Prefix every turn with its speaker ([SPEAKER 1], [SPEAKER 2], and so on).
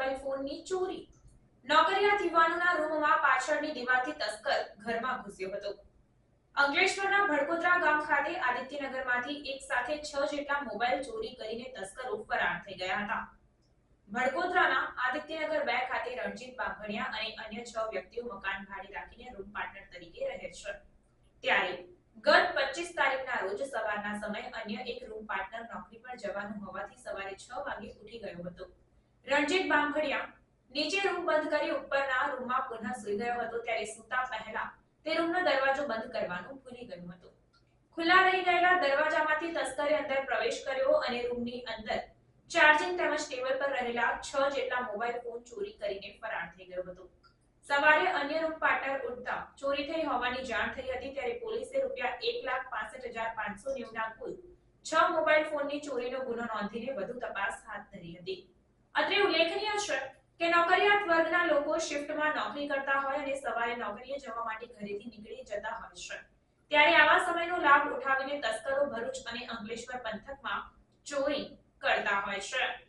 [SPEAKER 1] Mobile ફોનની ચોરી। નોકરિયાત યુવાનોના રૂમમાં પાછળની દીવાલથી તસ્કર ઘરમાં ઘૂસ્યો હતો। અંકલેશ્વરના ભડકોદરા ગામ ખાતે આદિત્યનગરમાંથી એક સાથે 6 જેટલા મોબાઈલ ચોરી કરીને તસ્કરો ફરાર થઈ ગયા હતા। ભડકોદરાના આદિત્યનગર 2 ખાતે રણજીત બાંભણિયા અને અન્ય 6 વ્યક્તિઓ મકાન ભાડે રાખીને રૂમ પાર્ટનર તરીકે રહે છે। ત્યારે ગત 25 તારીખના રોજ સવારના સમયે અન્ય એક રૂમ પાર્ટનર નોકરી પર જવાનું હોવાથી સવારે 6 વાગે ઉઠી ગયો હતો। રણજીત બાંભણિયા નીચે રૂમ બંધ કરી ઉપરના રૂમમાં પુનઃ સૂઈ ગયો હતો। ત્યારે સૂતા પહેલા તે રૂમનો દરવાજો બંધ કરવાનું ભૂલી ગયો હતો। ખુલ્લા રહી ગયેલા દરવાજામાંથી તસ્કરે અંદર પ્રવેશ કર્યો અને રૂમની અંદર ચાર્જિંગ તેમજ ટેબલ પર રહેલા 6 જેટલા મોબાઈલ ફોન ચોરી કરીને ફરાર થઈ ગયો હતો। સવારે અન્ય રૂમ પાર્ટનર ઉઠતા ચોરી થઈ હોવાની જાણ થઈ હતી। ત્યારે પોલીસે ₹1,65,590 ના કુલ 6 મોબાઈલ ફોનની ચોરીનો ગુનો નોંધીને વધુ તપાસ હાથ ધરી હતી। અત્રે ઉલ્લેખનીય છે કે નોકરિયાત વર્ગના લોકો શિફ્ટમાં નોકરી કરતા હોય અને સવારે નોકરીએ જવા માટે ઘરેથી નીકળી જતા હોય છે। ત્યારે આવા સમયનો લાભ ઉઠાવીને તસ્કરો ભરૂચ અને અંકલેશ્વર પંથકમાં ચોરી કરતા હોય છે।